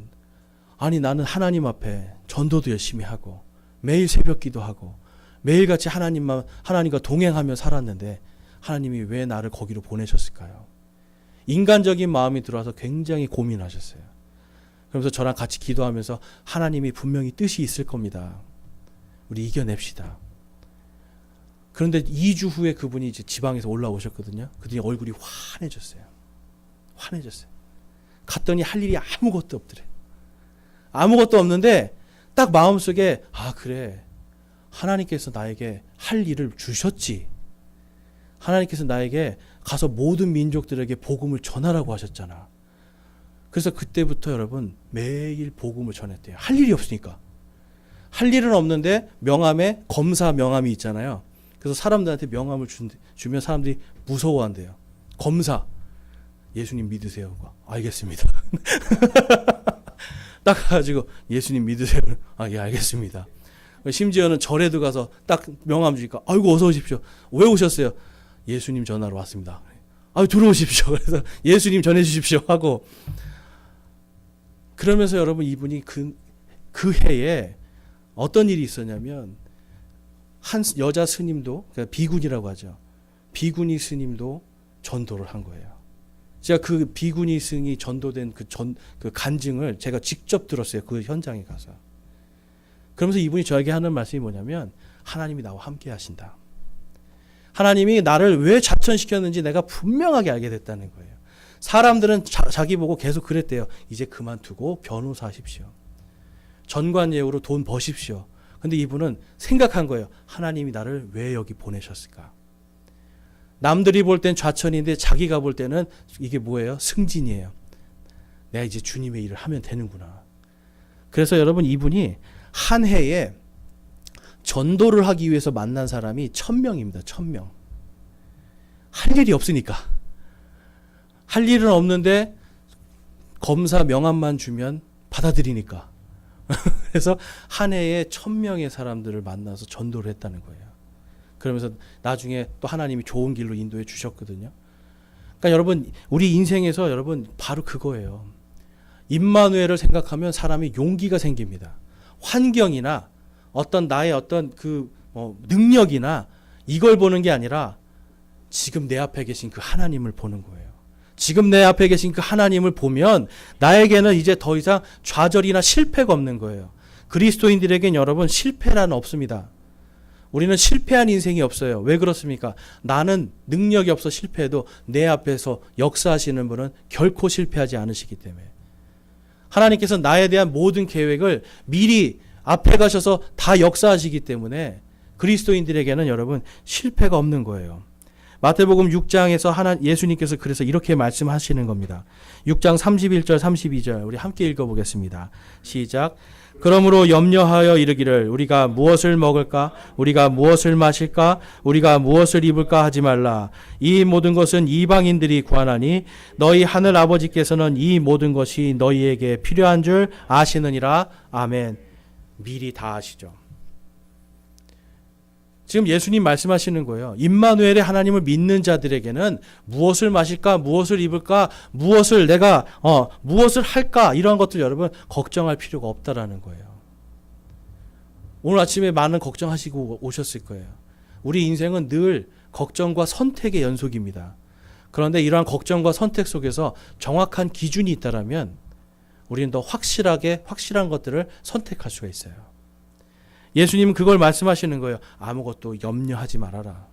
아니, 나는 하나님 앞에 전도도 열심히 하고 매일 새벽 기도하고 매일같이 하나님과 동행하며 살았는데 하나님이 왜 나를 거기로 보내셨을까요? 인간적인 마음이 들어와서 굉장히 고민하셨어요. 그러면서 저랑 같이 기도하면서 하나님이 분명히 뜻이 있을 겁니다. 우리 이겨냅시다. 그런데 2주 후에 그분이 이제 지방에서 올라오셨거든요. 그랬더니 얼굴이 환해졌어요. 갔더니 할 일이 아무것도 없더래. 아무것도 없는데 딱 마음속에 그래. 하나님께서 나에게 할 일을 주셨지. 하나님께서 나에게 가서 모든 민족들에게 복음을 전하라고 하셨잖아. 그래서 그때부터 여러분 매일 복음을 전했대요. 할 일이 없으니까. 할 일은 없는데 명함에 검사 명함이 있잖아요. 그래서 사람들한테 명함을 주면 사람들이 무서워한대요. 검사. 예수님 믿으세요. 알겠습니다. 딱 가지고 예수님 믿으세요. 예, 알겠습니다. 심지어는 절에도 가서 딱 명함 주니까 아이고 어서 오십시오. 왜 오셨어요? 예수님 전화로 왔습니다. 들어오십시오. 그래서 예수님 전해 주십시오 하고, 그러면서 여러분 이분이 그 해에 어떤 일이 있었냐면 한 여자 스님도, 그러니까 비구니라고 하죠. 비구니 스님도 전도를 한 거예요. 제가 그 비구니 스님이 전도된 그 간증을 제가 직접 들었어요. 그 현장에 가서. 그러면서 이분이 저에게 하는 말씀이 뭐냐면, 하나님이 나와 함께 하신다. 하나님이 나를 왜 자천시켰는지 내가 분명하게 알게 됐다는 거예요. 사람들은 자기 보고 계속 그랬대요. 이제 그만두고 변호사 하십시오. 전관예우로 돈 버십시오. 근데 이분은 생각한 거예요. 하나님이 나를 왜 여기 보내셨을까? 남들이 볼 땐 좌천인데 자기가 볼 때는 이게 뭐예요? 승진이에요. 내가 이제 주님의 일을 하면 되는구나. 그래서 여러분 이분이 한 해에 전도를 하기 위해서 만난 사람이 1000명입니다. 1000명. 할 일이 없으니까. 할 일은 없는데 검사 명함만 주면 받아들이니까. 그래서 한 해에 1000명의 사람들을 만나서 전도를 했다는 거예요. 그러면서 나중에 또 하나님이 좋은 길로 인도해 주셨거든요. 그러니까 여러분 우리 인생에서 여러분 바로 그거예요. 임마누엘을 생각하면 사람이 용기가 생깁니다. 환경이나 어떤 나의 어떤 능력이나 이걸 보는 게 아니라 지금 내 앞에 계신 그 하나님을 보는 거예요. 지금 내 앞에 계신 그 하나님을 보면 나에게는 이제 더 이상 좌절이나 실패가 없는 거예요. 그리스도인들에겐 여러분 실패란 없습니다. 우리는 실패한 인생이 없어요. 왜 그렇습니까? 나는 능력이 없어 실패해도 내 앞에서 역사하시는 분은 결코 실패하지 않으시기 때문에. 하나님께서 나에 대한 모든 계획을 미리 앞에 가셔서 다 역사하시기 때문에 그리스도인들에게는 여러분 실패가 없는 거예요. 마태복음 6장에서 예수님께서 그래서 이렇게 말씀하시는 겁니다. 6장 31절 32절 우리 함께 읽어보겠습니다. 시작. 그러므로 염려하여 이르기를 우리가 무엇을 먹을까? 우리가 무엇을 마실까? 우리가 무엇을 입을까? 하지 말라. 이 모든 것은 이방인들이 구하나니 너희 하늘 아버지께서는 이 모든 것이 너희에게 필요한 줄 아시느니라. 아멘. 미리 다 아시죠. 지금 예수님 말씀하시는 거예요. 임마누엘의 하나님을 믿는 자들에게는 무엇을 마실까, 무엇을 입을까, 무엇을 할까 이런 것들 여러분 걱정할 필요가 없다라는 거예요. 오늘 아침에 많은 걱정하시고 오셨을 거예요. 우리 인생은 늘 걱정과 선택의 연속입니다. 그런데 이러한 걱정과 선택 속에서 정확한 기준이 있다라면 우리는 더 확실한 것들을 선택할 수가 있어요. 예수님은 그걸 말씀하시는 거예요. 아무것도 염려하지 말아라.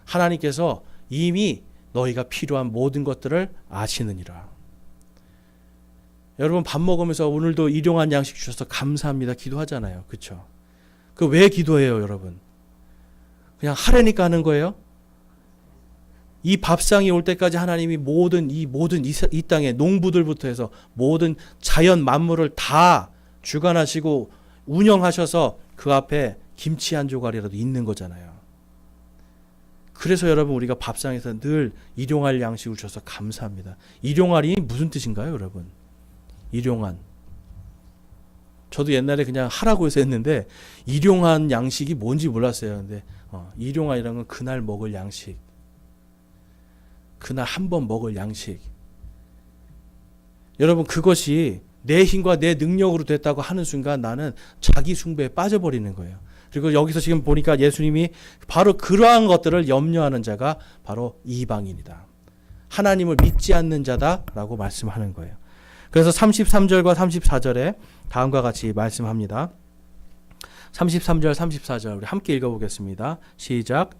하나님께서 이미 너희가 필요한 모든 것들을 아시느니라. 여러분 밥 먹으면서 오늘도 일용한 양식 주셔서 감사합니다. 기도하잖아요. 그렇죠? 그 왜 기도해요, 여러분? 그냥 하려니까 하는 거예요? 이 밥상이 올 때까지 하나님이 모든 이 땅의 농부들부터 해서 모든 자연 만물을 다 주관하시고 운영하셔서 그 앞에 김치 한 조각이라도 있는 거잖아요. 그래서 여러분 우리가 밥상에서 늘 일용할 양식을 주셔서 감사합니다. 일용할이 무슨 뜻인가요, 여러분? 일용한. 저도 옛날에 그냥 하라고 해서 했는데 일용한 양식이 뭔지 몰랐어요. 근데 일용한이라는 건 그날 먹을 양식. 그날 한 번 먹을 양식. 여러분 그것이 내 힘과 내 능력으로 됐다고 하는 순간 나는 자기 숭배에 빠져버리는 거예요. 그리고 여기서 지금 보니까 예수님이 바로 그러한 것들을 염려하는 자가 바로 이방인이다. 하나님을 믿지 않는 자다라고 말씀하는 거예요. 그래서 33절과 34절에 다음과 같이 말씀합니다. 33절 34절 우리 함께 읽어보겠습니다. 시작.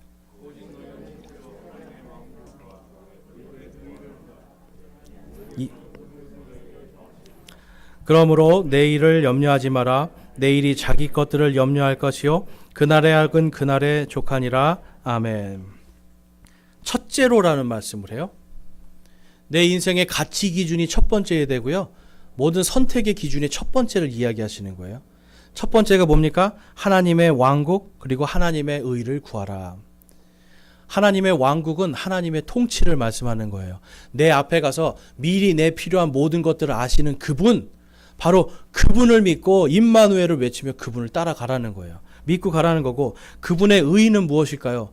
그러므로 내일을 염려하지 마라. 내일이 자기 것들을 염려할 것이요 그날의 악은 그날의 족하니라. 아멘. 첫째로라는 말씀을 해요. 내 인생의 가치 기준이 첫 번째에 되고요. 모든 선택의 기준이 첫 번째를 이야기하시는 거예요. 첫 번째가 뭡니까? 하나님의 왕국 그리고 하나님의 의를 구하라. 하나님의 왕국은 하나님의 통치를 말씀하는 거예요. 내 앞에 가서 미리 내 필요한 모든 것들을 아시는 그분, 바로 그분을 믿고 임마누엘을 외치며 그분을 따라가라는 거예요. 믿고 가라는 거고, 그분의 의는 무엇일까요?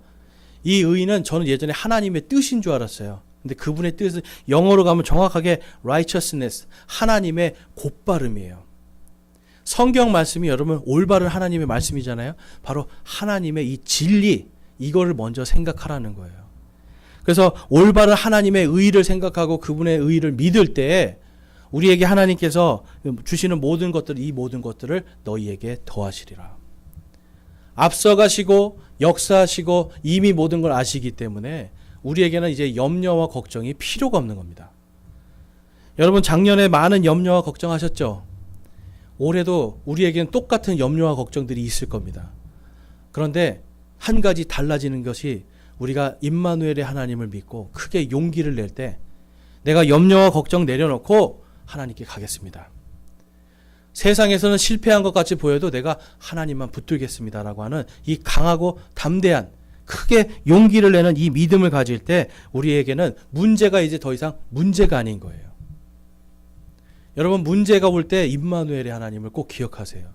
이 의는 저는 예전에 하나님의 뜻인 줄 알았어요. 근데 그분의 뜻은 영어로 가면 정확하게 righteousness, 하나님의 곧바름이에요. 성경 말씀이 여러분 올바른 하나님의 말씀이잖아요. 바로 하나님의 이 진리, 이거를 먼저 생각하라는 거예요. 그래서 올바른 하나님의 의를 생각하고 그분의 의를 믿을 때 우리에게 하나님께서 주시는 모든 것들, 이 모든 것들을 너희에게 더하시리라. 앞서가시고 역사하시고 이미 모든 걸 아시기 때문에 우리에게는 이제 염려와 걱정이 필요가 없는 겁니다. 여러분 작년에 많은 염려와 걱정하셨죠? 올해도 우리에게는 똑같은 염려와 걱정들이 있을 겁니다. 그런데 한 가지 달라지는 것이 우리가 임마누엘의 하나님을 믿고 크게 용기를 낼 때 내가 염려와 걱정 내려놓고 하나님께 가겠습니다. 세상에서는 실패한 것 같이 보여도 내가 하나님만 붙들겠습니다라고 하는 이 강하고 담대한 크게 용기를 내는 이 믿음을 가질 때 우리에게는 문제가 이제 더 이상 문제가 아닌 거예요. 여러분 문제가 올 때 임마누엘의 하나님을 꼭 기억하세요.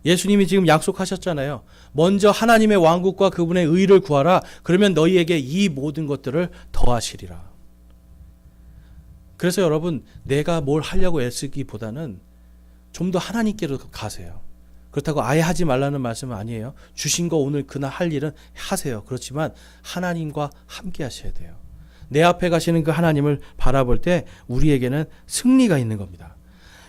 예수님이 지금 약속하셨잖아요. 먼저 하나님의 왕국과 그분의 의를 구하라. 그러면 너희에게 이 모든 것들을 더하시리라. 그래서 여러분 내가 뭘 하려고 애쓰기보다는 좀 더 하나님께로 가세요. 그렇다고 아예 하지 말라는 말씀은 아니에요. 주신 거 오늘 그날 할 일은 하세요. 그렇지만 하나님과 함께 하셔야 돼요. 내 앞에 가시는 그 하나님을 바라볼 때 우리에게는 승리가 있는 겁니다.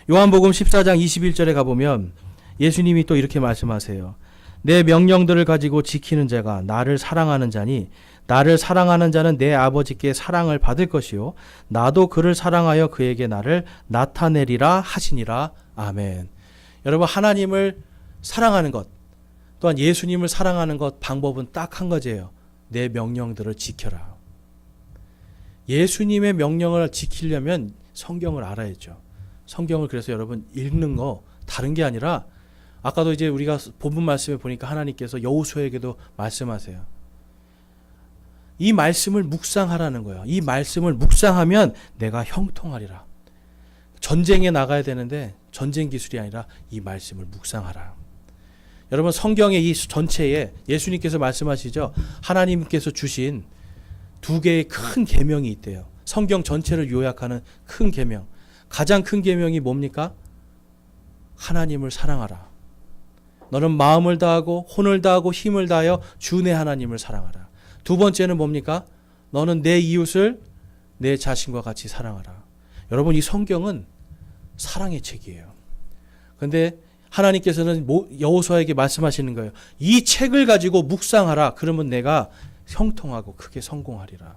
요한복음 14장 21절에 가보면 예수님이 또 이렇게 말씀하세요. 내 명령들을 가지고 지키는 자가 나를 사랑하는 자니 나를 사랑하는 자는 내 아버지께 사랑을 받을 것이요 나도 그를 사랑하여 그에게 나를 나타내리라 하시니라. 아멘. 여러분 하나님을 사랑하는 것 또한 예수님을 사랑하는 것 방법은 딱 한 가지예요. 내 명령들을 지켜라. 예수님의 명령을 지키려면 성경을 알아야죠. 성경을 그래서 여러분 읽는 거 다른 게 아니라 아까도 이제 우리가 본문 말씀에 보니까 하나님께서 여호수아에게도 말씀하세요. 이 말씀을 묵상하라는 거예요. 이 말씀을 묵상하면 내가 형통하리라. 전쟁에 나가야 되는데 전쟁 기술이 아니라 이 말씀을 묵상하라. 여러분 성경의 이 전체에 예수님께서 말씀하시죠. 하나님께서 주신 두 개의 큰 계명이 있대요. 성경 전체를 요약하는 큰 계명. 가장 큰 계명이 뭡니까? 하나님을 사랑하라. 너는 마음을 다하고 혼을 다하고 힘을 다하여 주 내 하나님을 사랑하라. 두 번째는 뭡니까? 너는 내 이웃을 내 자신과 같이 사랑하라. 여러분 이 성경은 사랑의 책이에요. 그런데 하나님께서는 여호수아에게 말씀하시는 거예요. 이 책을 가지고 묵상하라. 그러면 내가 형통하고 크게 성공하리라.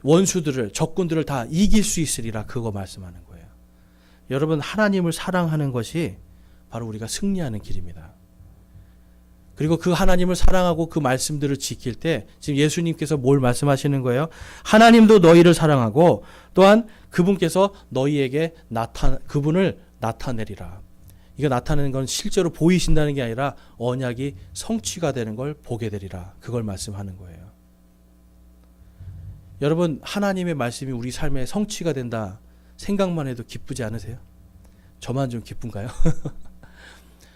원수들을 적군들을 다 이길 수 있으리라. 그거 말씀하는 거예요. 여러분 하나님을 사랑하는 것이 바로 우리가 승리하는 길입니다. 그리고 그 하나님을 사랑하고 그 말씀들을 지킬 때 지금 예수님께서 뭘 말씀하시는 거예요? 하나님도 너희를 사랑하고 또한 그분께서 너희에게 그분을 나타내리라. 이거 나타내는 건 실제로 보이신다는 게 아니라 언약이 성취가 되는 걸 보게 되리라. 그걸 말씀하는 거예요. 여러분 하나님의 말씀이 우리 삶에 성취가 된다 생각만 해도 기쁘지 않으세요? 저만 좀 기쁜가요?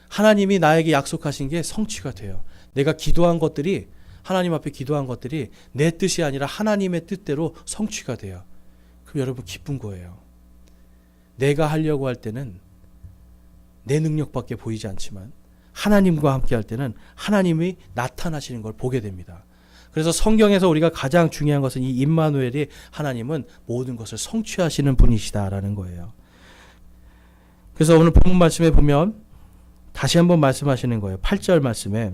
하나님이 나에게 약속하신 게 성취가 돼요. 내가 기도한 것들이 하나님 앞에 기도한 것들이 내 뜻이 아니라 하나님의 뜻대로 성취가 돼요. 그럼 여러분 기쁜 거예요. 내가 하려고 할 때는 내 능력밖에 보이지 않지만 하나님과 함께 할 때는 하나님이 나타나시는 걸 보게 됩니다. 그래서 성경에서 우리가 가장 중요한 것은 이 임마누엘이 하나님은 모든 것을 성취하시는 분이시다라는 거예요. 그래서 오늘 본문 말씀에 보면 다시 한번 말씀하시는 거예요. 8절 말씀에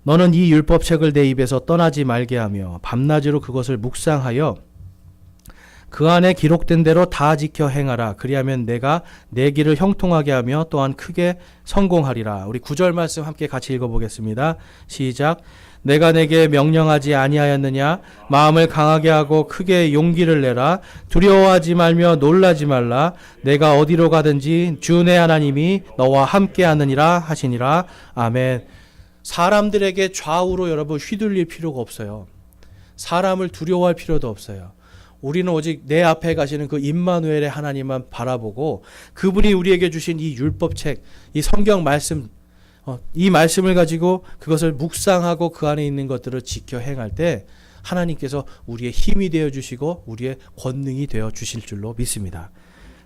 너는 이 율법책을 내 입에서 떠나지 말게 하며 밤낮으로 그것을 묵상하여 그 안에 기록된 대로 다 지켜 행하라. 그리하면 내가 내 길을 형통하게 하며 또한 크게 성공하리라. 우리 9절 말씀 함께 같이 읽어보겠습니다. 시작. 내가 내게 명령하지 아니하였느냐? 마음을 강하게 하고 크게 용기를 내라. 두려워하지 말며 놀라지 말라. 내가 어디로 가든지 주 내 하나님이 너와 함께 하느니라 하시니라. 아멘. 사람들에게 좌우로 여러분 휘둘릴 필요가 없어요. 사람을 두려워할 필요도 없어요. 우리는 오직 내 앞에 가시는 그 임마누엘의 하나님만 바라보고 그분이 우리에게 주신 이 율법책, 이 성경 말씀, 이 말씀을 가지고 그것을 묵상하고 그 안에 있는 것들을 지켜 행할 때 하나님께서 우리의 힘이 되어 주시고 우리의 권능이 되어 주실 줄로 믿습니다.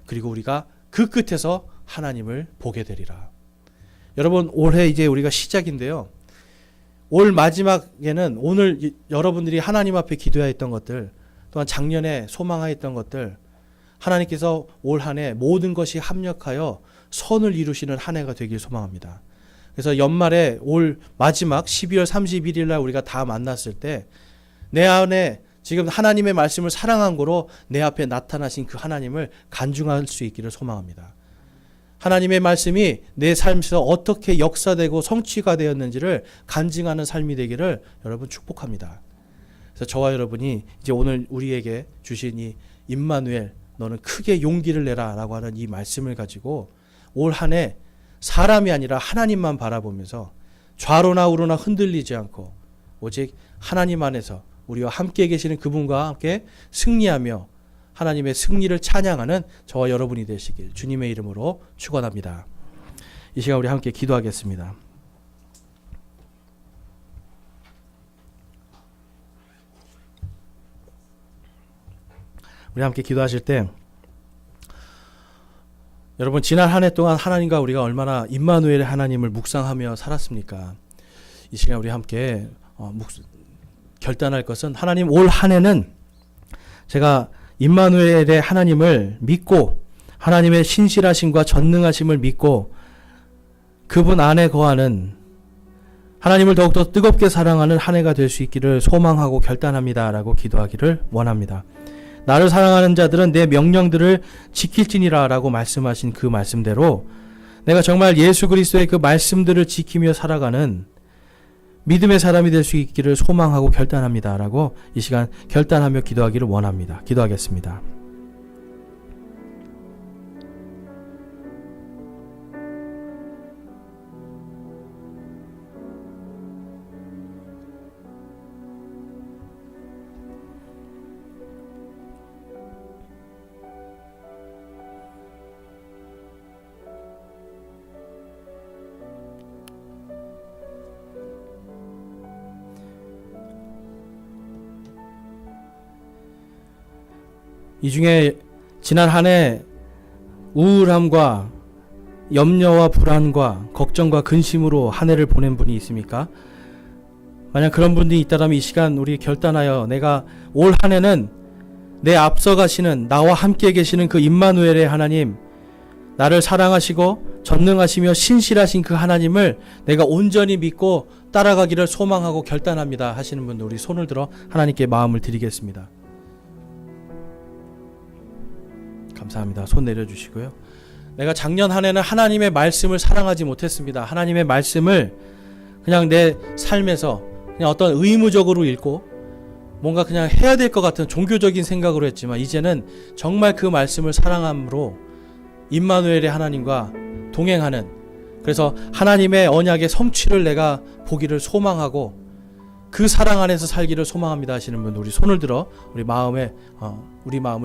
그리고 우리가 그 끝에서 하나님을 보게 되리라. 여러분, 올해 이제 우리가 시작인데요. 올 마지막에는 오늘 여러분들이 하나님 앞에 기도했던 것들, 또한 작년에 소망하였던 것들, 하나님께서 올 한 해 모든 것이 합력하여 선을 이루시는 한 해가 되길 소망합니다. 그래서 연말에 올 마지막 12월 31일 날 우리가 다 만났을 때 내 안에 지금 하나님의 말씀을 사랑한 거로 내 앞에 나타나신 그 하나님을 간증할 수 있기를 소망합니다. 하나님의 말씀이 내 삶에서 어떻게 역사되고 성취가 되었는지를 간증하는 삶이 되기를 여러분 축복합니다. 그래서 저와 여러분이 이제 오늘 우리에게 주신 이 임마누엘, 너는 크게 용기를 내라 라고 하는 이 말씀을 가지고 올 한 해 사람이 아니라 하나님만 바라보면서 좌로나 우로나 흔들리지 않고 오직 하나님 안에서 우리와 함께 계시는 그분과 함께 승리하며 하나님의 승리를 찬양하는 저와 여러분이 되시길 주님의 이름으로 축원합니다. 이 시간 우리 함께 기도하겠습니다. 우리 함께 기도하실 때 여러분, 지난 한 해 동안 하나님과 우리가 얼마나 임마누엘의 하나님을 묵상하며 살았습니까? 이 시간 우리 함께 결단할 것은, 하나님, 올 한 해는 제가 임마누엘의 하나님을 믿고 하나님의 신실하심과 전능하심을 믿고 그분 안에 거하는, 하나님을 더욱더 뜨겁게 사랑하는 한 해가 될 수 있기를 소망하고 결단합니다 라고 기도하기를 원합니다. 나를 사랑하는 자들은 내 명령들을 지킬지니라 라고 말씀하신 그 말씀대로 내가 정말 예수 그리스도의 그 말씀들을 지키며 살아가는 믿음의 사람이 될 수 있기를 소망하고 결단합니다 라고 이 시간 결단하며 기도하기를 원합니다. 기도하겠습니다. 이 중에 지난 한 해 우울함과 염려와 불안과 걱정과 근심으로 한 해를 보낸 분이 있습니까? 만약 그런 분들이 있다면 이 시간 우리 결단하여 내가 올 한 해는 내 앞서 가시는, 나와 함께 계시는 그 임마누엘의 하나님, 나를 사랑하시고 전능하시며 신실하신 그 하나님을 내가 온전히 믿고 따라가기를 소망하고 결단합니다 하시는 분들, 우리 손을 들어 하나님께 마음을 드리겠습니다. 감사합니다. 손 내려주시고요. 내가 작년 한 해는 하나님의 말씀을 사랑하지 못했습니다. 하나님의 말씀을 그냥 내 삶에서 그냥 어떤 의무적으로 읽고 뭔가 그냥 해야 될 것 같은 종교적인 생각으로 했지만, 이제는 정말 그 말씀을 사랑함으로 임마누엘의 하나님과 동행하는, 그래서 하나님의 언약의 성취를 내가 보기를 소망하고 그 사랑 안에서 살기를 소망합니다 하시는 분, 우리 손을 들어 우리 마음을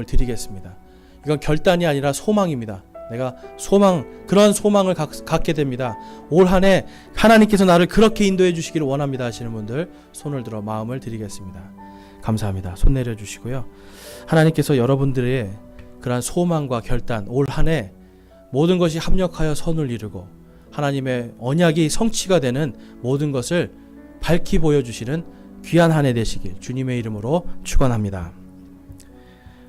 드리겠습니다. 이건 결단이 아니라 소망입니다. 내가 그런 소망을 갖게 됩니다. 올 한 해 하나님께서 나를 그렇게 인도해 주시기를 원합니다 하시는 분들, 손을 들어 마음을 드리겠습니다. 감사합니다. 손 내려주시고요. 하나님께서 여러분들의 그러한 소망과 결단, 올 한 해 모든 것이 합력하여 선을 이루고 하나님의 언약이 성취가 되는 모든 것을 밝히 보여주시는 귀한 한 해 되시길 주님의 이름으로 축원합니다.